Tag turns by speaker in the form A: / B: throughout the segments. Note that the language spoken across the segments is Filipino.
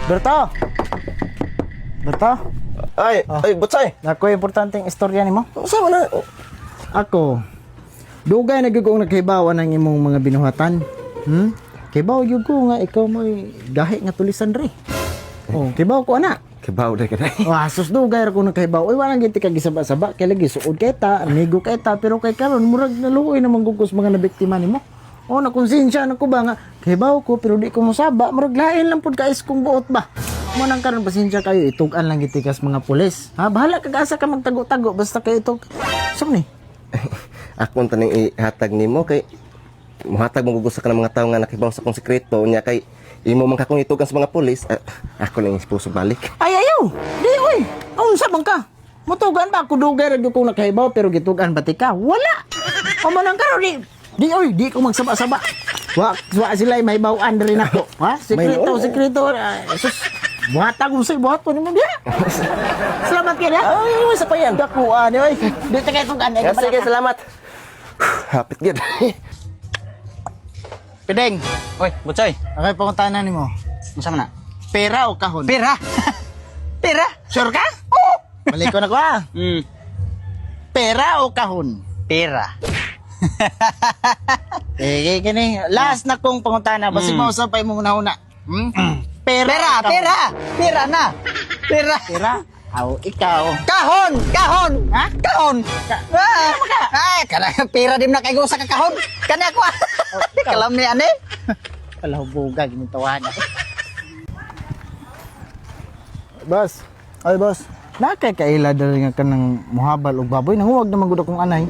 A: Berto! Berto?
B: Ay, butsay.
A: Ako importanteng istorya nimo.
B: Sama na.
A: Ako, dugay na gyud kong nakahibawan ng imong mga binuhatan. Kibaw gyud ko nga ikaw mo'y gahi nga tulisan dre. Oh, kibaw ko ana.
B: Kibaw na ka na.
A: Wah, sus dugay ra ko nakahibaw. Oy, wala gid ka gisaba-saba kay lagi suod kay ta, amigo kay ta, pero kay karon murag naluoy na manggugos mga nabiktima nimo. Oh, nakonsensya na ko ba nga kibaw ko pero di ko mosaba, murag lain lang pud ka is kung buot ba. Mo nang karon pasensya kayo, itugan lang gitikas mga pulis. Ha, bahala ka asa ka magtago-tago basta kay itog. Sum ni?
B: Akong taning ihatag nimo kay muhatag mo gusto ka ng mga tao nga nakibaw sa kong sekreto nya kay imo man kakong itugan sa mga pulis. Ako lang ispuso balik.
A: Ay ayaw. Di oy. Unsa man ka? Mutugan ba ako dugay ra gyud kong nakahibaw pero gitugan ba ti ka? Wala. O man nang karon di oy, di ko magsaba-saba. Wa sila may bawaan rin ako. Ha? Sekreto. Sus. Buhatag mo sa buhat po nimo diha. Salamat ka na.
B: Ay, sa pa yan.
A: Dakuan oy. Di ta kay tugan.
B: Sige, salamat. Hapit gid.
A: Pideng.
C: Oy, Butsoy.
A: Okay, panguntahan nimo.
C: Unsa man na?
A: Pera o kahon?
C: Pera. Pera.
A: Sure ka? Oo. Balik ko na ko ha. Pera o kahon?
C: Pera.
A: Kini last na kong panguntahan na. Basi mausap pa mo una-una. Pera.
C: Pera na. Pera.
A: Pera? Aw, ikaw.
C: Kahon.
A: Ha?
C: Kahon. Ay, kana pera dim na kay sa kahon. Kana ko. Kalam ni ane.
A: Kalahubuga, ginintawan na. Boss. Ay, boss. Nakakaila dali nga kanang muhabal og baboy. Nanguwag naman gud akong anay.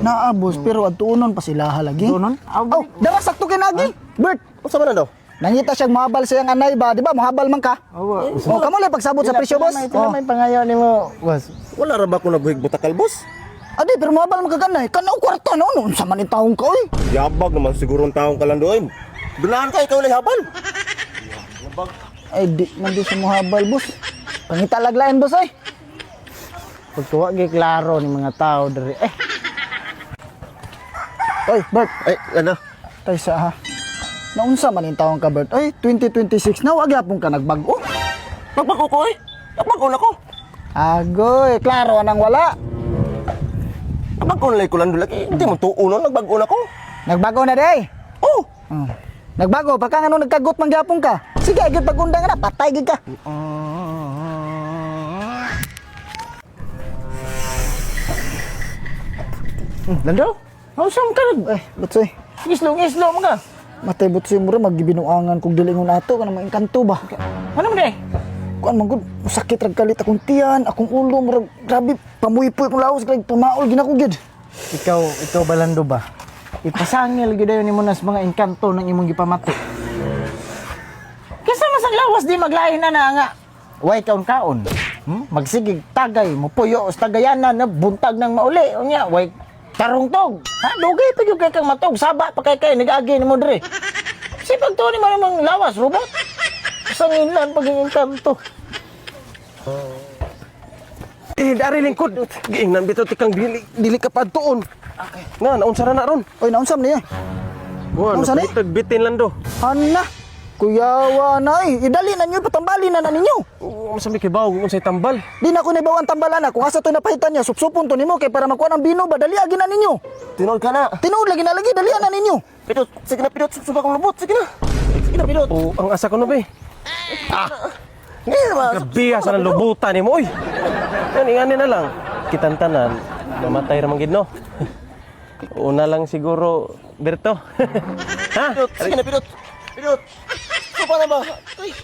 A: Naa, boss, pero adtuonon pa sila halagi. Adtuonon?
C: Oh, dara sakto kay nagi.
A: Bert,
B: Unsa man na daw?
C: Nangita siyang muhabal sa iyang anay ba, di ba? Muhabal man ka.
A: awa.
C: O kamo lang pagsabot sa presyo, boss.
A: Ito na may pangayaw nimo, boss.
B: Wala ra ba ko nabuhig butakal, boss?
C: Adi, pero muhabal man ka ganay. Kana og kwarta no, unsa man taong ka oy.
B: Yabag naman siguro ang taong kalandoy. Binahan ka ikaw lay habal.
C: Ay, di man di sa muhabal, boss. Pangita laglain, boss ay.
A: Pagtuwa gi klaro ni mga tao diri.
C: Oy, Bert,
B: Ay, ano?
C: tay sa ha. Naunsa man in taong ka, Bert? Ay, 2026 na wag yapon ka nagbago.
B: Nagbago ko eh. Nagbago na ko.
C: Agoy, klaro anang wala.
B: Nagbago na lay ko lang lagi. Hindi mo tuuno, nagbago na ko.
C: Nagbago na day.
B: Oh.
C: Nagbago, pagka nga nung nagkagot man gyapon ka. Sige, agad pagundang na, patay gid ka.
A: Lando? Hausam ka nag...
C: Ay, butsoy.
A: Islo mo ka.
C: Matay butsoy mo rin, magbibinuangan kong dilingon ato, ka na maingkanto ba?
A: Ano mo day?
C: Kuan man gud, sakit rag kalit akong tiyan, akong ulo, murag grabe, pamuipoy kong lawas, kag pamaol ginakugid.
A: Ikaw balando ba? Ipasangil gyud ayon nimo nas mga engkanto ng imong gipamati. Kesa masang lawas di maglain na nga. Way kaon-kaon. Magsigig tagay mo puyo sa tagayanan na buntag ng mauli. Unya way tarungtog. Ha, dugay pa gyud kay kang matog, saba pa kay nag-agi nimo dire. Sipag to ni man lawas robot. Sangilan paging engkanto.
B: Dari lingkod. Giingnan bitaw tikang dili ka pa tuon.
A: Okay.
B: Nga, naunsa na ron.
C: Oy, naunsam niya.
B: Wa,
C: Naunsa ni?
B: bitin lang do.
C: Hala, kuyawa na eh. Idali na niyo, patambali na ninyo.
B: Masami kay bawo, unsay tambal.
C: Di na ko naibawan tambalan na. Kung asa to napahitan niya, supsupon to nimo kay para makuha ng bino ba, dali agi na ninyo.
B: Tinol ka na.
C: Tinuod lagi na lagi, dali na ninyo.
B: Pidot, sige na pidot, suba kong lubot, sige na. Sige na pidot. Oh, ang asa ko no be. Grabe sa nang lubutan ni mo, oy. Yan, ingani na lang. Kitantanan, mamatay ra man gid no. Una lang siguro, Berto. Ha? Sige na, pidot. Pidot. Supa na ba? Ay.